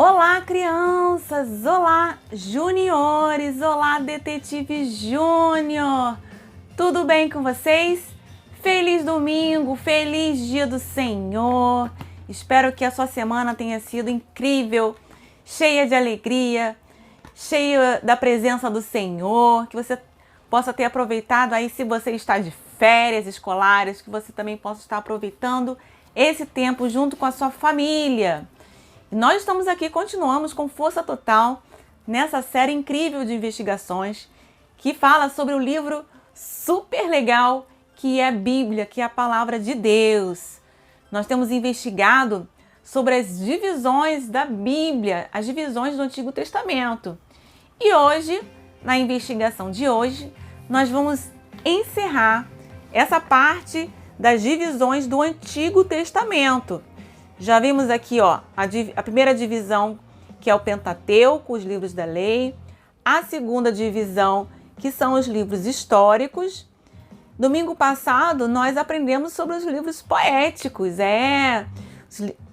Olá, crianças! Olá, juniores! Olá, Detetive Júnior! Tudo bem com vocês? Feliz domingo, feliz dia do Senhor! Espero que a sua semana tenha sido incrível, cheia de alegria, cheia da presença do Senhor, que você possa ter aproveitado aí, se você está de férias escolares, que você também possa estar aproveitando esse tempo junto com a sua família. Nós estamos aqui, continuamos com força total nessa série incrível de investigações que fala sobre o livro super legal que é a Bíblia, que é a palavra de Deus. Nós temos investigado sobre as divisões da Bíblia, as divisões do Antigo Testamento. E hoje, na investigação de hoje, nós vamos encerrar essa parte das divisões do Antigo Testamento. Já vimos aqui, ó, a primeira divisão, que é o Pentateuco, os livros da lei. A segunda divisão, que são os livros históricos. Domingo passado, nós aprendemos sobre os livros poéticos,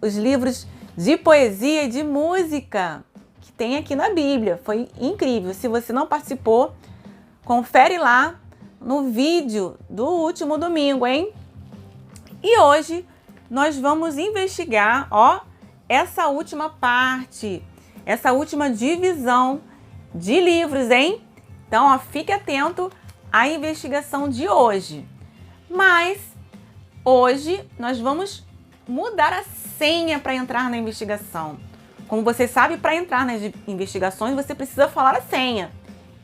os livros de poesia e de música que tem aqui na Bíblia. Foi incrível. Se você não participou, confere lá no vídeo do último domingo, hein? E hoje nós vamos investigar, ó, essa última parte, essa última divisão de livros, hein? Então, ó, fique atento à investigação de hoje. Mas hoje nós vamos mudar a senha para entrar na investigação. Como você sabe, para entrar nas investigações você precisa falar a senha.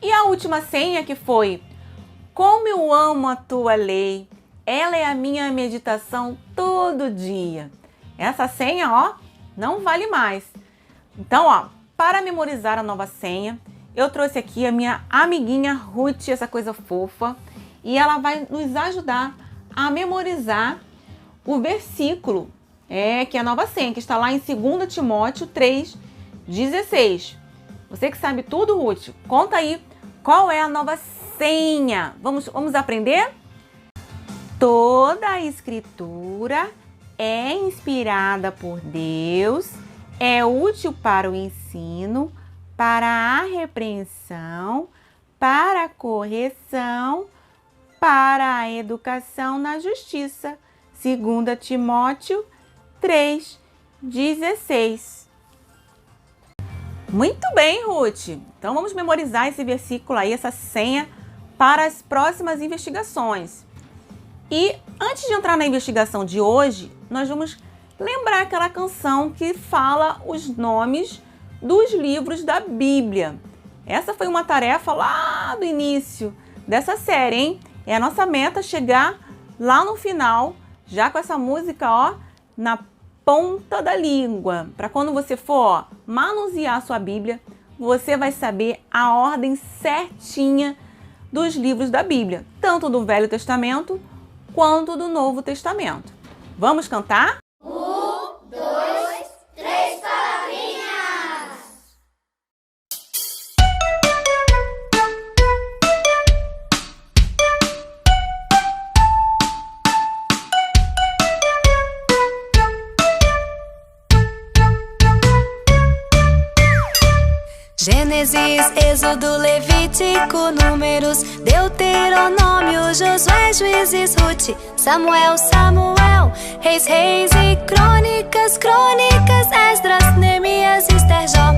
E a última senha que foi: como eu amo a tua lei, ela é a minha meditação todo dia. Essa senha, ó, não vale mais. Então, ó, para memorizar a nova senha, eu trouxe aqui a minha amiguinha Ruth, essa coisa fofa, e ela vai nos ajudar a memorizar o versículo, que é a nova senha, que está lá em 2 Timóteo 3,16. Você que sabe tudo, Ruth, conta aí qual é a nova senha. Vamos aprender? Toda a escritura é inspirada por Deus, é útil para o ensino, para a repreensão, para a correção, para a educação na justiça. 2 Timóteo 3,16. Muito bem, Ruth. Então vamos memorizar esse versículo aí, essa senha, para as próximas investigações. E antes de entrar na investigação de hoje, nós vamos lembrar aquela canção que fala os nomes dos livros da Bíblia. Essa foi uma tarefa lá do início dessa série, hein? É a nossa meta chegar lá no final, já com essa música, ó, na ponta da língua. Para quando você for, ó, manusear a sua Bíblia, você vai saber a ordem certinha dos livros da Bíblia, tanto do Velho Testamento quanto do Novo Testamento. Vamos cantar? 1, 2, 3, palavrinhas! Gênesis, Êxodo, Levítico, Números, Deuteronômio, Josué, Juízes, Ruth, Samuel, Reis e Crônicas, Esdras, Neemias, Ester, Jó,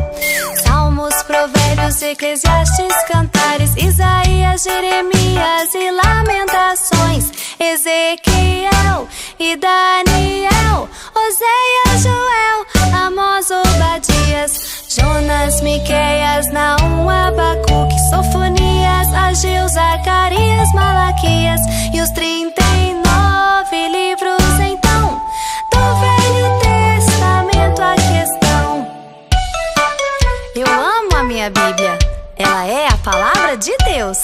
Salmos, Provérbios, Eclesiastes, Cantares, Isaías, Jeremias e Lamentações, Ezequiel e Daniel, Oséias, Joel, Amós, Obadias, Jonas, Miqueias, Naum, Abacuque, Sofonias, Ageu, Zacarias, Malaquias e os 39 livros, então, do Velho Testamento. A questão: eu amo a minha Bíblia, ela é a palavra de Deus.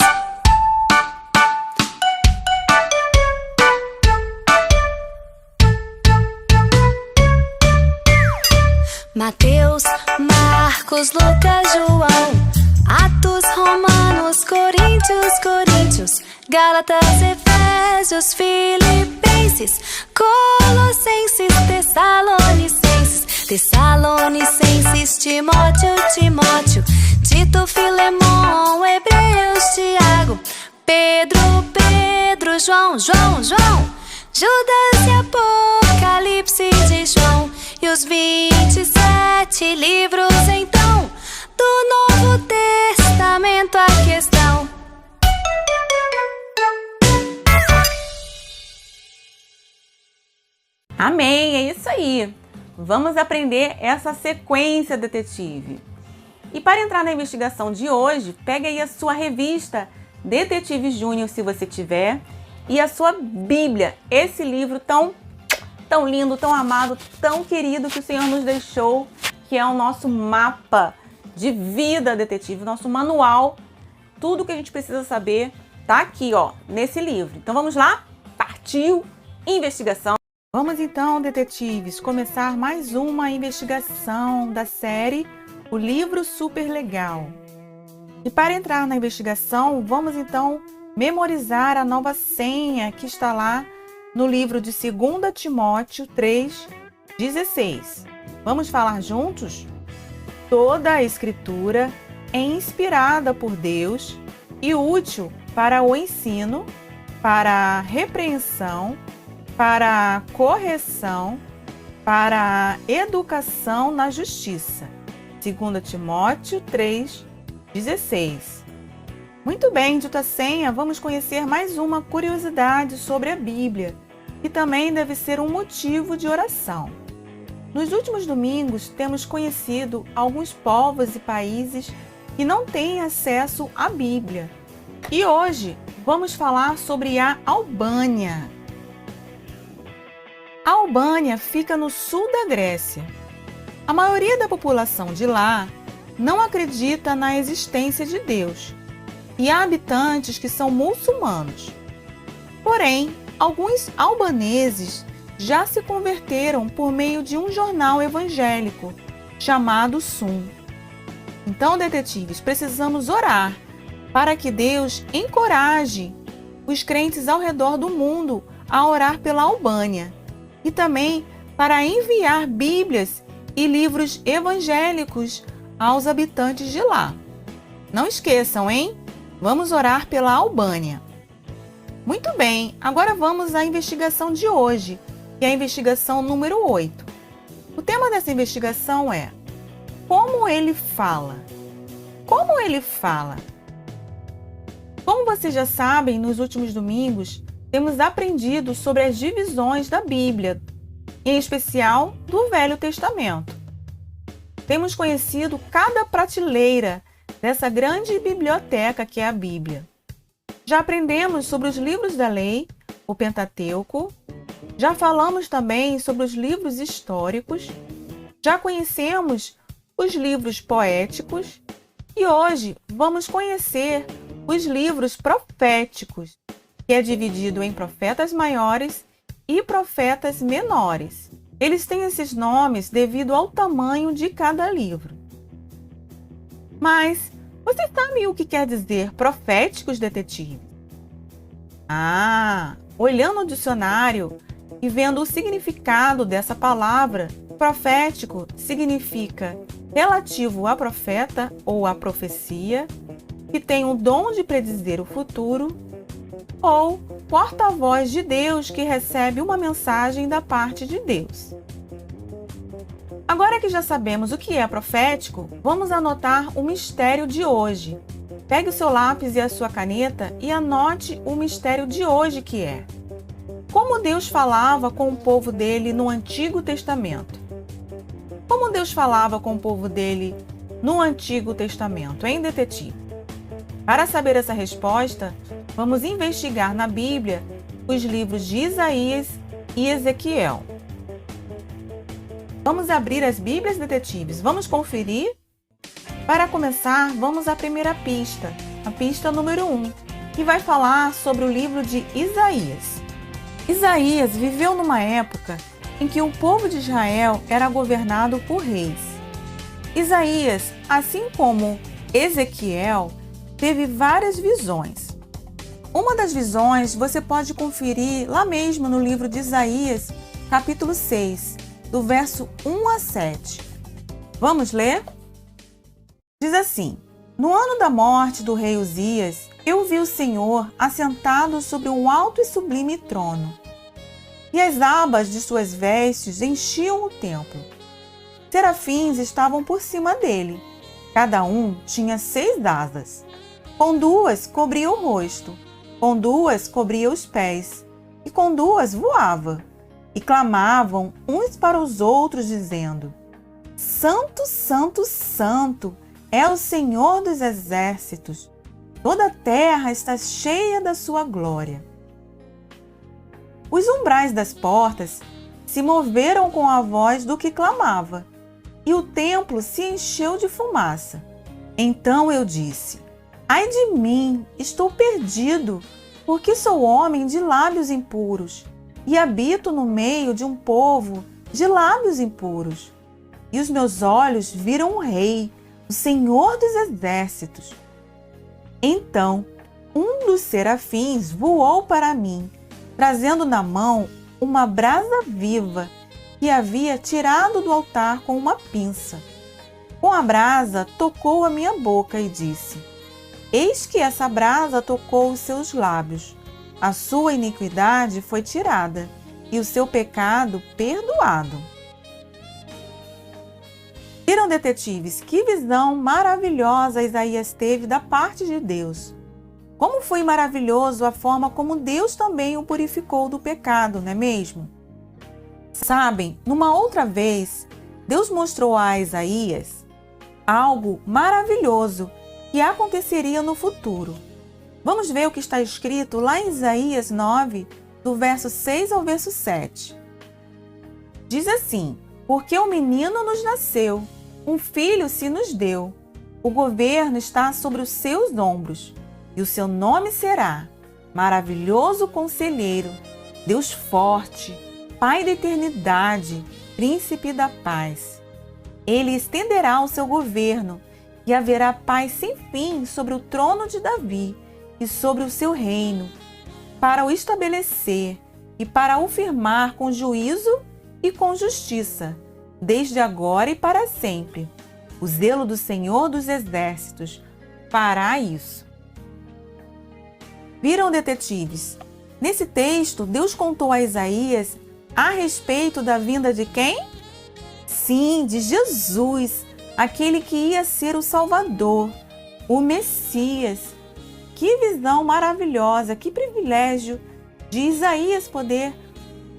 Mateus, Marcos, Lucas, João, Atos, Romanos, Coríntios, Gálatas, Efésios, Filipenses, Colossenses, Tessalonicenses, Tessalonicenses, Timóteo, Timóteo, Tito, Filemon, Hebreus, Tiago, Pedro, Pedro, João, João, João, Judas e Apocalipse de João, e os 27 livros então do Novo Testamento aqui estão. Amém, é isso aí. Vamos aprender essa sequência, detetive. E para entrar na investigação de hoje, pegue aí a sua revista Detetive Júnior, se você tiver, e a sua Bíblia, esse livro tão lindo, tão amado, tão querido que o Senhor nos deixou, que é o nosso mapa de vida, detetive, nosso manual. Tudo que a gente precisa saber tá aqui, ó, nesse livro. Então vamos lá? Partiu investigação! Vamos então, detetives, começar mais uma investigação da série O Livro Super Legal. E para entrar na investigação, vamos então memorizar a nova senha que está lá no livro de 2 Timóteo 3,16. Vamos falar juntos? Toda a Escritura é inspirada por Deus e útil para o ensino, para a repreensão, para a correção, para a educação na justiça. 2 Timóteo 3,16. Muito bem, dita a senha, vamos conhecer mais uma curiosidade sobre a Bíblia, que também deve ser um motivo de oração. Nos últimos domingos, temos conhecido alguns povos e países que não têm acesso à Bíblia. E hoje vamos falar sobre a Albânia. A Albânia fica no sul da Grécia. A maioria da população de lá não acredita na existência de Deus e há habitantes que são muçulmanos. Porém, alguns albaneses já se converteram por meio de um jornal evangélico chamado Sum. Então, detetives, precisamos orar para que Deus encoraje os crentes ao redor do mundo a orar pela Albânia e também para enviar Bíblias e livros evangélicos aos habitantes de lá. Não esqueçam, hein? Vamos orar pela Albânia. Muito bem, agora vamos à investigação de hoje, que é a investigação número 8. O tema dessa investigação é: como ele fala? Como ele fala? Como vocês já sabem, nos últimos domingos, temos aprendido sobre as divisões da Bíblia, em especial do Velho Testamento. Temos conhecido cada prateleira dessa grande biblioteca que é a Bíblia. Já aprendemos sobre os livros da lei, o Pentateuco, já falamos também sobre os livros históricos, já conhecemos os livros poéticos e hoje vamos conhecer os livros proféticos, que é dividido em profetas maiores e profetas menores. Eles têm esses nomes devido ao tamanho de cada livro. Mas você sabe o que quer dizer proféticos, detetives? Olhando o dicionário e vendo o significado dessa palavra, profético significa relativo a profeta ou a profecia, que tem o dom de predizer o futuro, ou porta-voz de Deus que recebe uma mensagem da parte de Deus. Agora que já sabemos o que é profético, vamos anotar o mistério de hoje. Pegue o seu lápis e a sua caneta e anote o mistério de hoje, que é: como Deus falava com o povo dele no Antigo Testamento? Como Deus falava com o povo dele no Antigo Testamento, hein, detetive? Para saber essa resposta, vamos investigar na Bíblia os livros de Isaías e Ezequiel. Vamos abrir as Bíblias, detetives? Vamos conferir? Para começar, vamos à primeira pista, a pista número 1, que vai falar sobre o livro de Isaías. Isaías viveu numa época em que o povo de Israel era governado por reis. Isaías, assim como Ezequiel, teve várias visões. Uma das visões você pode conferir lá mesmo no livro de Isaías, capítulo 6, do verso 1 a 7. Vamos ler? Diz assim: No ano da morte do rei Uzias, eu vi o Senhor assentado sobre um alto e sublime trono, e as abas de suas vestes enchiam o templo. Serafins estavam por cima dele. Cada um tinha 6 asas. Com 2 cobria o rosto, com 2 cobria os pés, e com 2 voava. E clamavam uns para os outros, dizendo: Santo, Santo, Santo é o Senhor dos exércitos. Toda a terra está cheia da sua glória. Os umbrais das portas se moveram com a voz do que clamava, e o templo se encheu de fumaça. Então eu disse: Ai de mim, estou perdido, porque sou homem de lábios impuros, e habito no meio de um povo de lábios impuros. E os meus olhos viram o Rei, o Senhor dos exércitos. Então, um dos serafins voou para mim, trazendo na mão uma brasa viva que havia tirado do altar com uma pinça. Com a brasa, tocou a minha boca e disse: Eis que essa brasa tocou os seus lábios. A sua iniquidade foi tirada e o seu pecado perdoado. Viram, detetives, que visão maravilhosa Isaías teve da parte de Deus. Como foi maravilhoso a forma como Deus também o purificou do pecado, não é mesmo? Sabem, numa outra vez, Deus mostrou a Isaías algo maravilhoso que aconteceria no futuro. Vamos ver o que está escrito lá em Isaías 9, do verso 6 ao verso 7. Diz assim: Porque um menino nos nasceu, um filho se nos deu. O governo está sobre os seus ombros, e o seu nome será Maravilhoso Conselheiro, Deus Forte, Pai da Eternidade, Príncipe da Paz. Ele estenderá o seu governo, e haverá paz sem fim sobre o trono de Davi e sobre o seu reino, para o estabelecer e para o firmar com juízo e com justiça, desde agora e para sempre. O zelo do Senhor dos Exércitos fará isso. Viram, detetives? Nesse texto, Deus contou a Isaías a respeito da vinda de quem? Sim, de Jesus, aquele que ia ser o Salvador, o Messias. Que visão maravilhosa, que privilégio de Isaías poder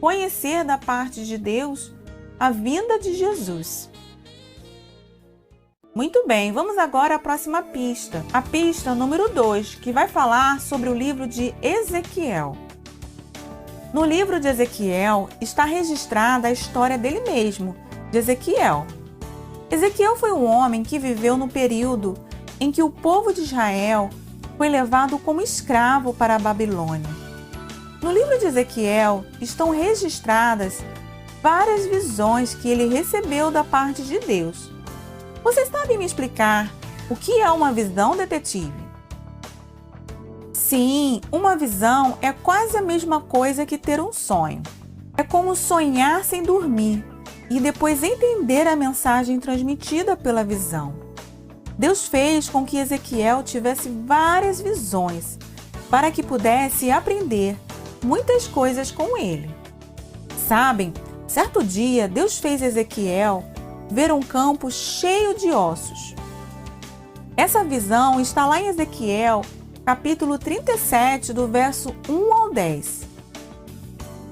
conhecer da parte de Deus a vinda de Jesus. Muito bem, vamos agora à próxima pista, a pista número 2, que vai falar sobre o livro de Ezequiel. No livro de Ezequiel está registrada a história dele mesmo, de Ezequiel. Ezequiel foi um homem que viveu no período em que o povo de Israel foi levado como escravo para a Babilônia. No livro de Ezequiel estão registradas várias visões que ele recebeu da parte de Deus. Vocês sabem me explicar o que é uma visão, detetive? Sim, uma visão é quase a mesma coisa que ter um sonho. É como sonhar sem dormir e depois entender a mensagem transmitida pela visão. Deus fez com que Ezequiel tivesse várias visões para que pudesse aprender muitas coisas com ele. Sabem, certo dia Deus fez Ezequiel ver um campo cheio de ossos. Essa visão está lá em Ezequiel, capítulo 37, do verso 1 ao 10.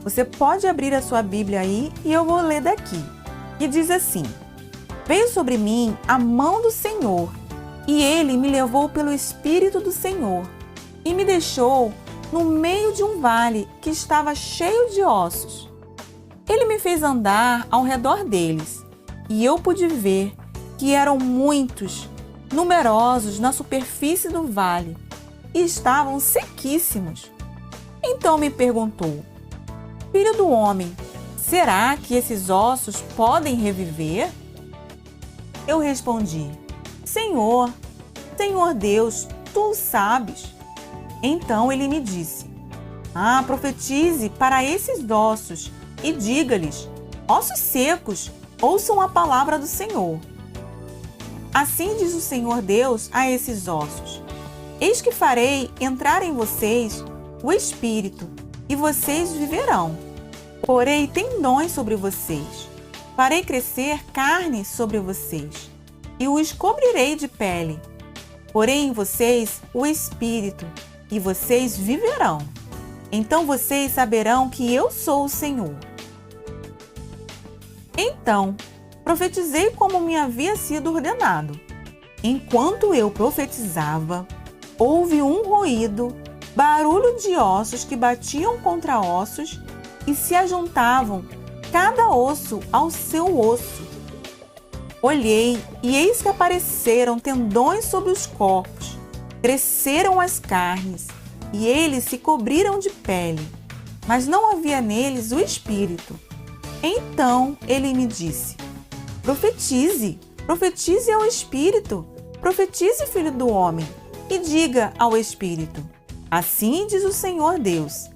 Você pode abrir a sua Bíblia aí e eu vou ler daqui. E diz assim: Veio sobre mim a mão do Senhor, e ele me levou pelo Espírito do Senhor, e me deixou no meio de um vale que estava cheio de ossos. Ele me fez andar ao redor deles, e eu pude ver que eram muitos, numerosos na superfície do vale, e estavam sequíssimos. Então me perguntou: Filho do homem, será que esses ossos podem reviver? Eu respondi: Senhor Deus, tu o sabes. Então ele me disse: profetize para esses ossos e diga-lhes: ossos secos, ouçam a palavra do Senhor. Assim diz o Senhor Deus a esses ossos: Eis que farei entrar em vocês o Espírito, e vocês viverão. Porei tendões sobre vocês, farei crescer carne sobre vocês, e os cobrirei de pele. Porei em vocês o Espírito, e vocês viverão. Então vocês saberão que eu sou o Senhor. Então, profetizei como me havia sido ordenado. Enquanto eu profetizava, houve um ruído, barulho de ossos que batiam contra ossos e se ajuntavam, cada osso ao seu osso. Olhei e eis que apareceram tendões sobre os corpos, cresceram as carnes e eles se cobriram de pele, mas não havia neles o espírito. Então ele me disse: Profetize, profetize ao espírito, profetize, filho do homem, e diga ao espírito: Assim diz o Senhor Deus: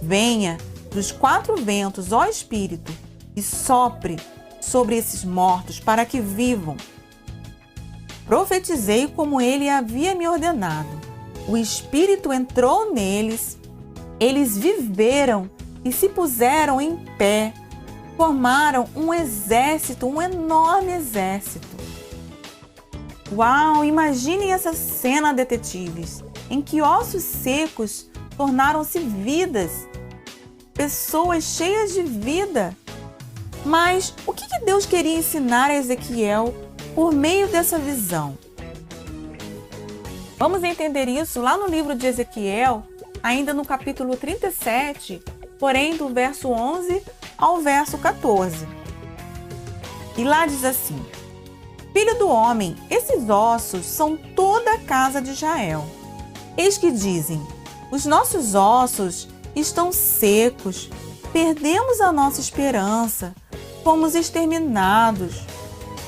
Venha dos quatro ventos, ó Espírito, e sopre sobre esses mortos para que vivam. Profetizei como ele havia me ordenado. O Espírito entrou neles, eles viveram e se puseram em pé, formaram um exército, um enorme exército. Uau, imaginem essa cena, detetives, em que ossos secos tornaram-se vidas, pessoas cheias de vida. Mas o que Deus queria ensinar a Ezequiel por meio dessa visão? Vamos entender isso lá no livro de Ezequiel, ainda no capítulo 37, porém do verso 11 ao verso 14. E lá diz assim: Filho do homem, esses ossos são toda a casa de Israel. Eis que dizem: Os nossos ossos estão secos, perdemos a nossa esperança, fomos exterminados.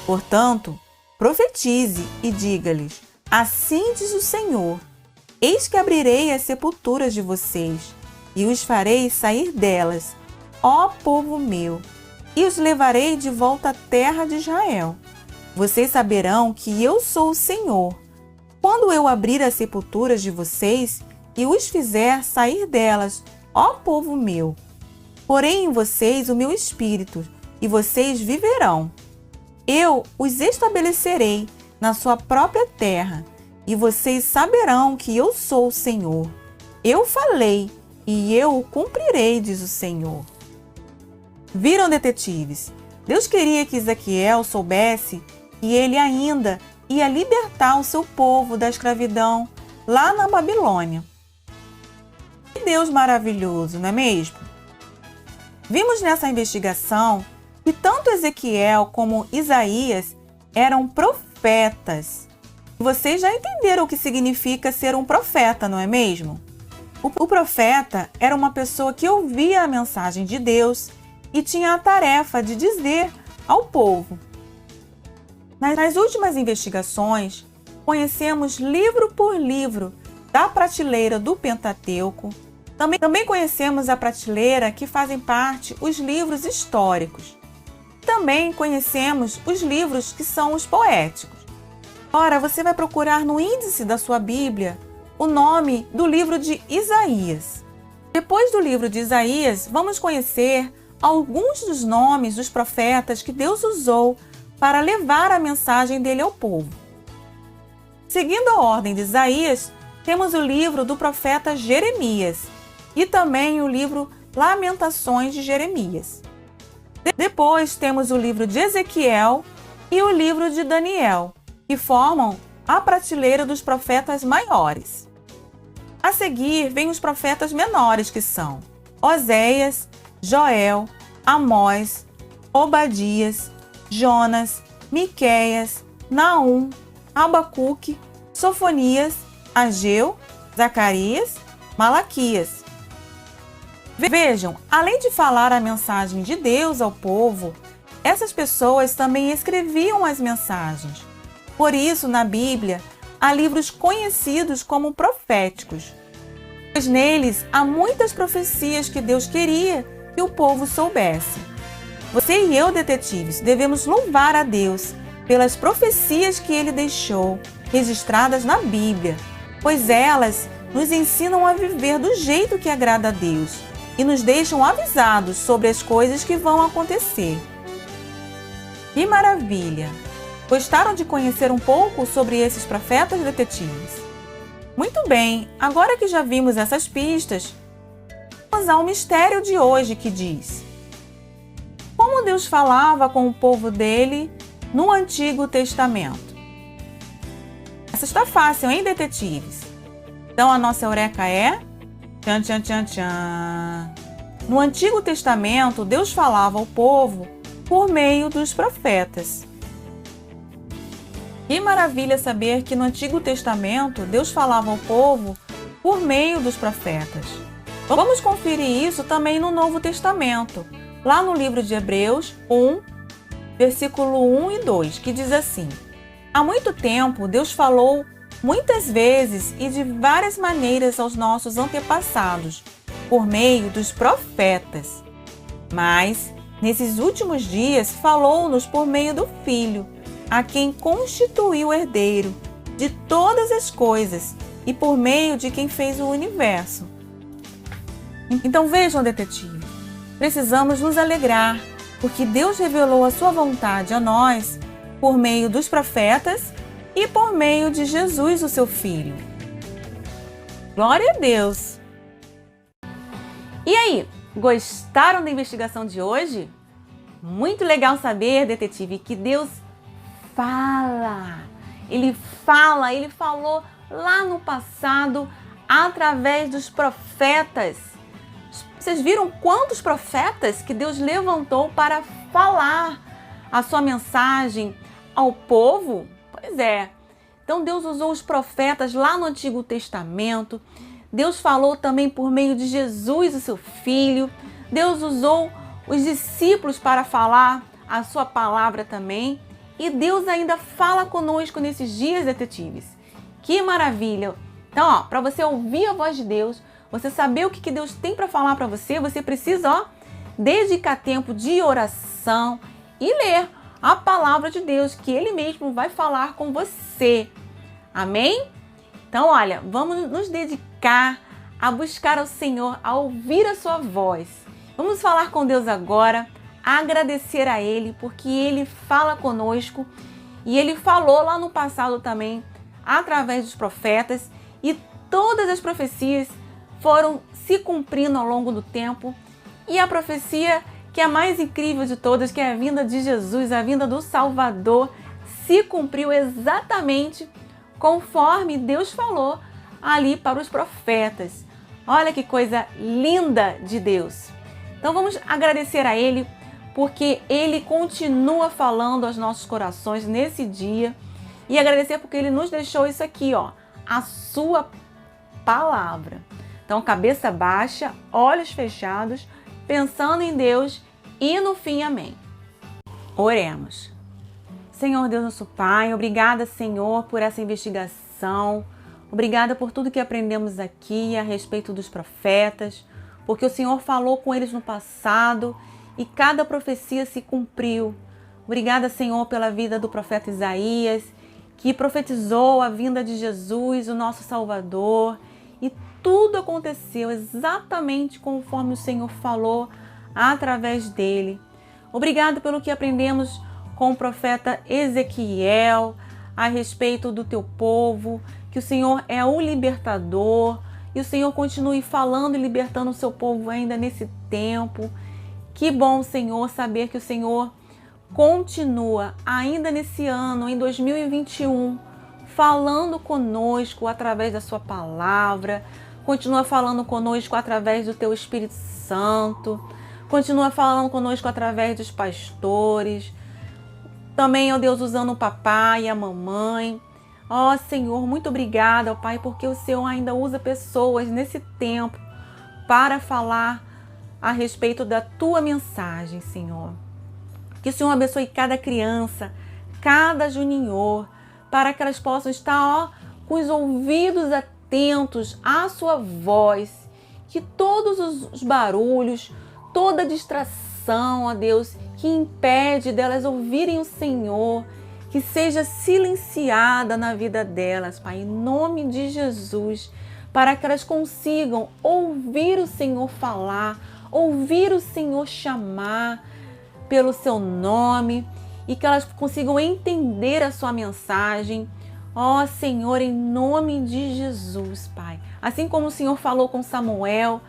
Portanto, profetize e diga-lhes: Assim diz o Senhor: Eis que abrirei as sepulturas de vocês e os farei sair delas, ó povo meu, e os levarei de volta à terra de Israel. Vocês saberão que eu sou o Senhor, quando eu abrir as sepulturas de vocês e os fizer sair delas, ó povo meu. Porei em vocês o meu espírito, e vocês viverão. Eu os estabelecerei na sua própria terra, e vocês saberão que eu sou o Senhor. Eu falei, e eu o cumprirei, diz o Senhor. Viram, detetives? Deus queria que Ezequiel soubesse que ele ainda ia libertar o seu povo da escravidão lá na Babilônia. Que Deus maravilhoso, não é mesmo? Vimos nessa investigação que tanto Ezequiel como Isaías eram profetas. Vocês já entenderam o que significa ser um profeta, não é mesmo? O profeta era uma pessoa que ouvia a mensagem de Deus e tinha a tarefa de dizer ao povo. Nas últimas investigações, conhecemos livro por livro da prateleira do Pentateuco. Também conhecemos a prateleira que fazem parte os livros históricos. Também conhecemos os livros que são os poéticos. Ora, você vai procurar no índice da sua Bíblia o nome do livro de Isaías. Depois do livro de Isaías, vamos conhecer alguns dos nomes dos profetas que Deus usou para levar a mensagem dele ao povo. Seguindo a ordem de Isaías, temos o livro do profeta Jeremias e também o livro Lamentações de Jeremias. Depois temos o livro de Ezequiel e o livro de Daniel, que formam a prateleira dos profetas maiores. A seguir, vêm os profetas menores, que são Oséias, Joel, Amós, Obadias, Jonas, Miqueias, Naum, Abacuque, Sofonias, Ageu, Zacarias, Malaquias. Vejam, além de falar a mensagem de Deus ao povo, essas pessoas também escreviam as mensagens. Por isso, na Bíblia, há livros conhecidos como proféticos, pois neles há muitas profecias que Deus queria que o povo soubesse. Você e eu, detetives, devemos louvar a Deus pelas profecias que Ele deixou registradas na Bíblia, pois elas nos ensinam a viver do jeito que agrada a Deus e nos deixam avisados sobre as coisas que vão acontecer. Que maravilha! Gostaram de conhecer um pouco sobre esses profetas, detetives? Muito bem, agora que já vimos essas pistas, vamos ao mistério de hoje que diz: como Deus falava com o povo dele no Antigo Testamento? Essa está fácil, hein, detetives? Então a nossa eureka é... Tchan, tchan, tchan, tchan. No Antigo Testamento, Deus falava ao povo por meio dos profetas. Que maravilha saber que no Antigo Testamento, Deus falava ao povo por meio dos profetas. Vamos conferir isso também no Novo Testamento, lá no livro de Hebreus 1, versículo 1 e 2, que diz assim: há muito tempo, Deus falou muitas vezes e de várias maneiras aos nossos antepassados, por meio dos profetas. Mas, nesses últimos dias, falou-nos por meio do Filho, a quem constituiu o herdeiro de todas as coisas e por meio de quem fez o universo. Então vejam, detetive, precisamos nos alegrar, porque Deus revelou a sua vontade a nós por meio dos profetas e por meio de Jesus, o seu Filho. Glória a Deus! E aí, gostaram da investigação de hoje? Muito legal saber, detetive, que Deus fala. Ele falou lá no passado através dos profetas. Vocês viram quantos profetas que Deus levantou para falar a sua mensagem ao povo? Pois é. Então Deus usou os profetas lá no Antigo Testamento. Deus falou também por meio de Jesus, o seu Filho. Deus usou os discípulos para falar a sua palavra também. E Deus ainda fala conosco nesses dias, detetives. Que maravilha! Então, para você ouvir a voz de Deus, você saber o que Deus tem para falar para você, você precisa, dedicar tempo de oração e ler a palavra de Deus, que Ele mesmo vai falar com você. Amém? Então, olha, vamos nos dedicar a buscar ao Senhor, a ouvir a sua voz. Vamos falar com Deus agora, agradecer a Ele, porque Ele fala conosco e Ele falou lá no passado também, através dos profetas, e todas as profecias foram se cumprindo ao longo do tempo. E a profecia que é a mais incrível de todas, que é a vinda de Jesus, a vinda do Salvador, se cumpriu exatamente conforme Deus falou ali para os profetas. Olha que coisa linda de Deus! Então vamos agradecer a Ele, porque Ele continua falando aos nossos corações nesse dia, e agradecer porque Ele nos deixou isso aqui, ó, a sua palavra. Então, cabeça baixa, olhos fechados, pensando em Deus e no fim, amém. Oremos. Senhor Deus, nosso Pai, obrigada, Senhor, por essa investigação. Obrigada por tudo que aprendemos aqui a respeito dos profetas, porque o Senhor falou com eles no passado e cada profecia se cumpriu. Obrigada, Senhor, pela vida do profeta Isaías, que profetizou a vinda de Jesus, o nosso Salvador, e tudo aconteceu exatamente conforme o Senhor falou através dele. Obrigado pelo que aprendemos com o profeta Ezequiel a respeito do teu povo, que o Senhor é o libertador e o Senhor continue falando e libertando o seu povo ainda nesse tempo. Que bom, Senhor, saber que o Senhor continua ainda nesse ano, em 2021, falando conosco através da sua palavra, continua falando conosco através do teu Espírito Santo, continua falando conosco através dos pastores, também, ó Deus, usando o papai e a mamãe. Ó Senhor, muito obrigada, ó Pai, porque o Senhor ainda usa pessoas nesse tempo para falar a respeito da tua mensagem, Senhor. Que o Senhor abençoe cada criança, cada junior, para que elas possam estar, com os ouvidos atentos à sua voz, que todos os barulhos, toda distração, ó Deus, que impede delas ouvirem o Senhor, que seja silenciada na vida delas, Pai, em nome de Jesus, para que elas consigam ouvir o Senhor falar, ouvir o Senhor chamar pelo seu nome e que elas consigam entender a sua mensagem. Ó Senhor, em nome de Jesus, Pai. Assim como o Senhor falou com Samuel,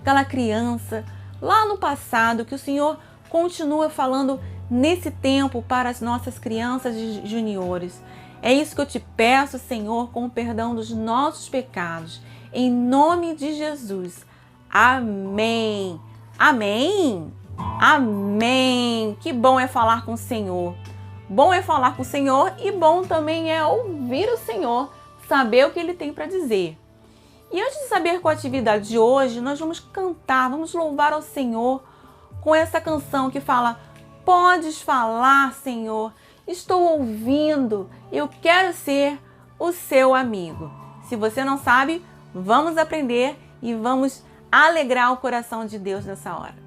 aquela criança lá no passado, que o Senhor continua falando nesse tempo para as nossas crianças e juniores. É isso que eu te peço, Senhor, com o perdão dos nossos pecados. Em nome de Jesus. Amém. Amém. Amém. Que bom é falar com o Senhor. Bom é falar com o Senhor e bom também é ouvir o Senhor, saber o que Ele tem para dizer. E antes de saber qual a atividade de hoje, nós vamos cantar, vamos louvar ao Senhor com essa canção que fala: podes falar, Senhor, estou ouvindo, eu quero ser o seu amigo. Se você não sabe, vamos aprender e vamos alegrar o coração de Deus nessa hora.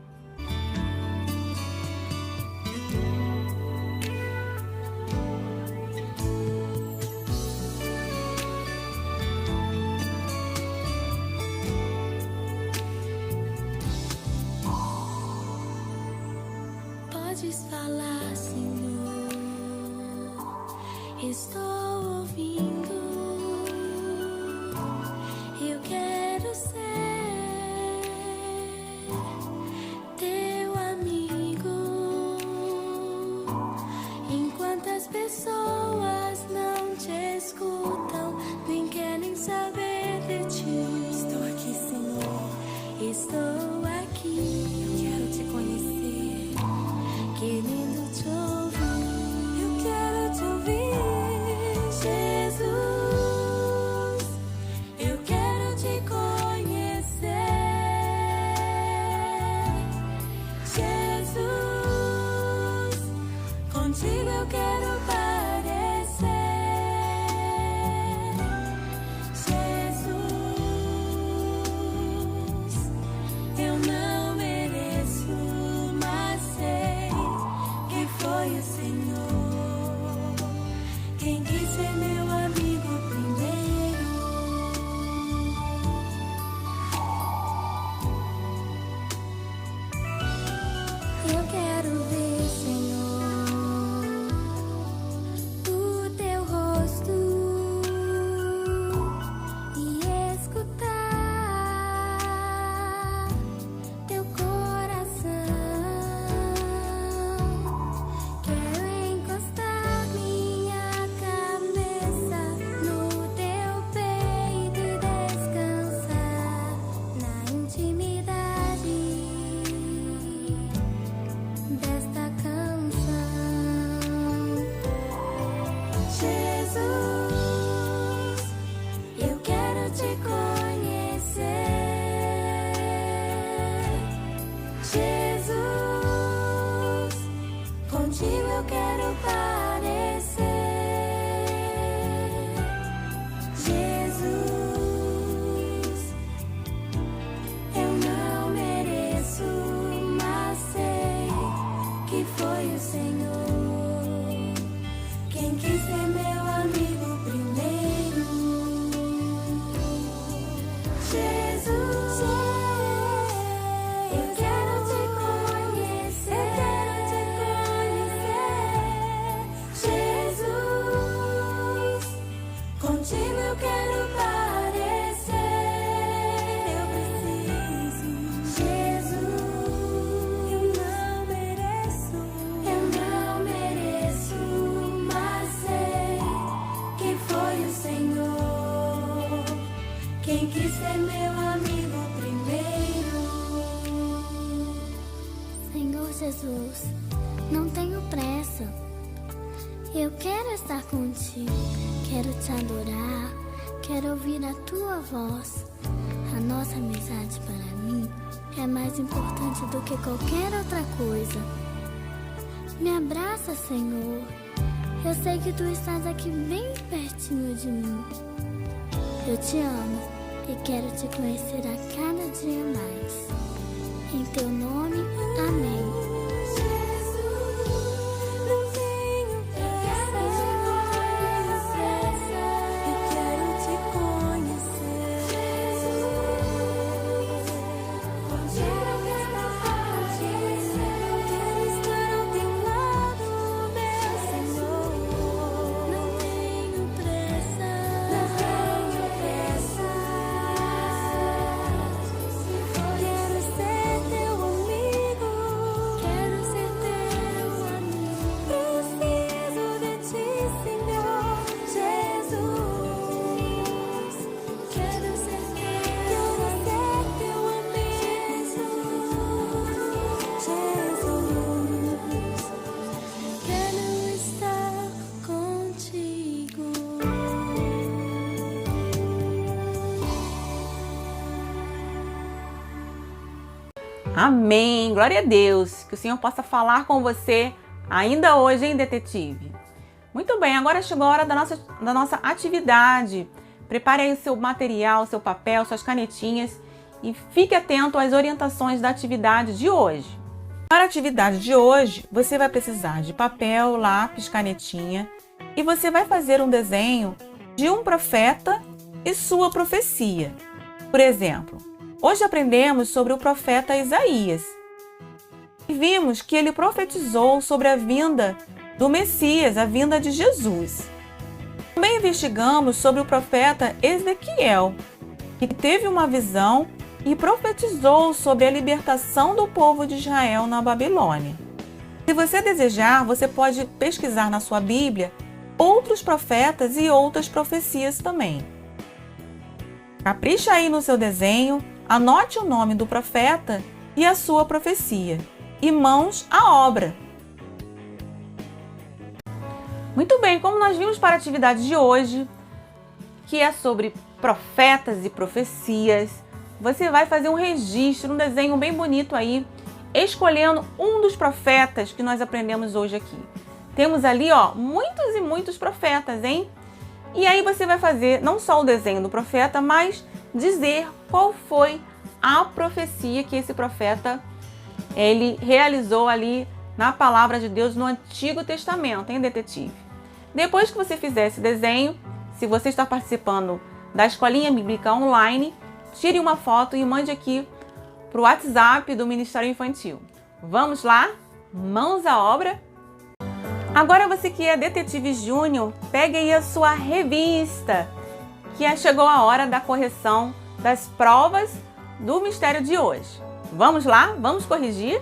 Podes falar, Senhor, estou ouvindo, eu quero ser teu amigo. Enquanto as pessoas não te escutam, nem querem saber de ti, estou aqui, Senhor, estou aqui, eu quero te conhecer, querendo te ouvir, eu quero te ouvir, Jesus, eu quero te conhecer, Jesus, contigo eu quero parecer, Jesus, eu não mereço, mas sei que foi o Senhor quem quis ser meu amigo primeiro. Eu quero ver, Senhor, o teu rosto e escutar teu coração. Quero encostar minha cabeça no teu peito e descansar na intimidade desta canção. Jesus, eu quero te conhecer. Jesus, contigo eu quero parecer. Jesus, eu não mereço, mas sei que foi o Senhor quem quis ser meu amigo primeiro. Jesus, eu quero te conhecer, Jesus, contigo eu quero parecer, eu preciso, Jesus, eu não mereço, mas sei que foi o Senhor quem quis ser meu amigo primeiro. Senhor Jesus, não tenho pressa, eu quero estar contigo, quero te adorar, quero ouvir a tua voz. A nossa amizade para mim é mais importante do que qualquer outra coisa. Me abraça, Senhor, eu sei que tu estás aqui bem pertinho de mim. Eu te amo e quero te conhecer a cada dia mais. Em teu nome, amém. Jesus, Amém! Glória a Deus! Que o Senhor possa falar com você ainda hoje, hein, detetive? Muito bem, agora chegou a hora da nossa atividade. Prepare aí o seu material, seu papel, suas canetinhas e fique atento às orientações da atividade de hoje. Para a atividade de hoje, você vai precisar de papel, lápis, canetinha e você vai fazer um desenho de um profeta e sua profecia. Por exemplo, hoje aprendemos sobre o profeta Isaías e vimos que ele profetizou sobre a vinda do Messias, a vinda de Jesus. Também investigamos sobre o profeta Ezequiel, que teve uma visão e profetizou sobre a libertação do povo de Israel na Babilônia. Se você desejar, você pode pesquisar na sua Bíblia outros profetas e outras profecias também. Capricha aí no seu desenho, anote o nome do profeta e a sua profecia, e mãos à obra. Muito bem, como nós vimos para a atividade de hoje, que é sobre profetas e profecias, você vai fazer um registro, um desenho bem bonito aí, escolhendo um dos profetas que nós aprendemos hoje aqui. Temos ali, ó, muitos e muitos profetas, hein? E aí você vai fazer não só o desenho do profeta, mas dizer qual foi a profecia que esse profeta ele realizou ali na palavra de Deus no Antigo Testamento, hein, detetive? Depois que você fizer esse desenho, se você está participando da Escolinha Bíblica Online, tire uma foto e mande aqui para o WhatsApp do Ministério Infantil. Vamos lá? Mãos à obra? Agora você que é detetive júnior, pegue aí a sua revista, que chegou a hora da correção das provas do mistério de hoje. Vamos lá? Vamos corrigir?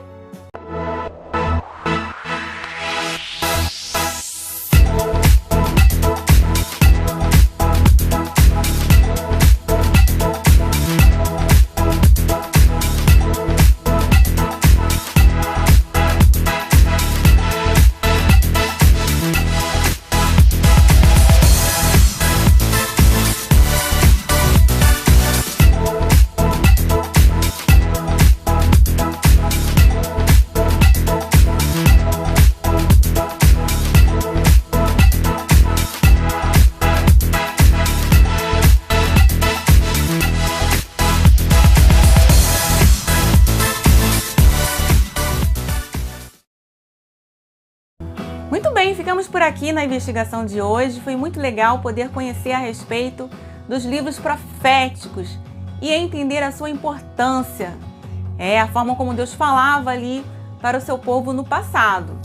Muito bem, ficamos por aqui na investigação de hoje. Foi muito legal poder conhecer a respeito dos livros proféticos e entender a sua importância. A forma como Deus falava ali para o seu povo no passado.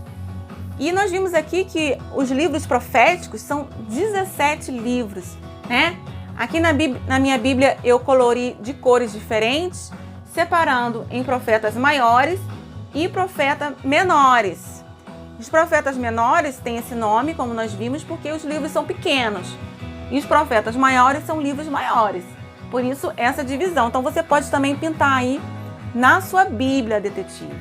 E nós vimos aqui que os livros proféticos são 17 livros, né? Aqui na minha Bíblia eu colori de cores diferentes, separando em profetas maiores e profetas menores. Os profetas menores têm esse nome, como nós vimos, porque os livros são pequenos. E os profetas maiores são livros maiores. Por isso, essa divisão. Então, você pode também pintar aí na sua Bíblia, detetive.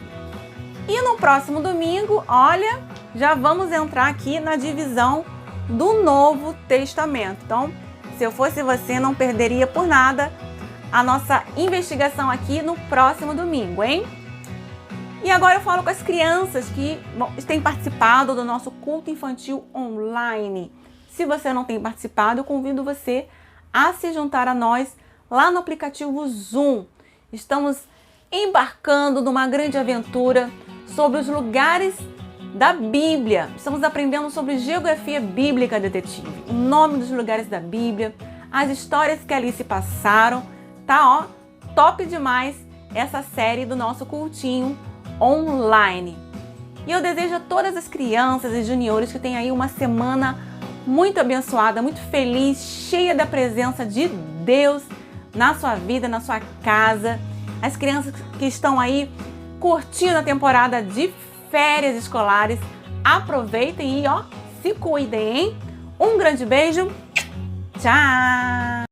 E no próximo domingo, olha, já vamos entrar aqui na divisão do Novo Testamento. Então, se eu fosse você, não perderia por nada a nossa investigação aqui no próximo domingo, hein? E agora eu falo com as crianças que têm participado do nosso culto infantil online. Se você não tem participado, eu convido você a se juntar a nós lá no aplicativo Zoom. Estamos embarcando numa grande aventura sobre os lugares da Bíblia. Estamos aprendendo sobre geografia bíblica, detetive. O nome dos lugares da Bíblia, as histórias que ali se passaram. Tá, ó, top demais essa série do nosso cultinho online. E eu desejo a todas as crianças e juniores que tenham aí uma semana muito abençoada, muito feliz, cheia da presença de Deus na sua vida, na sua casa. As crianças que estão aí curtindo a temporada de férias escolares, aproveitem e ó, se cuidem, hein? Um grande beijo, tchau!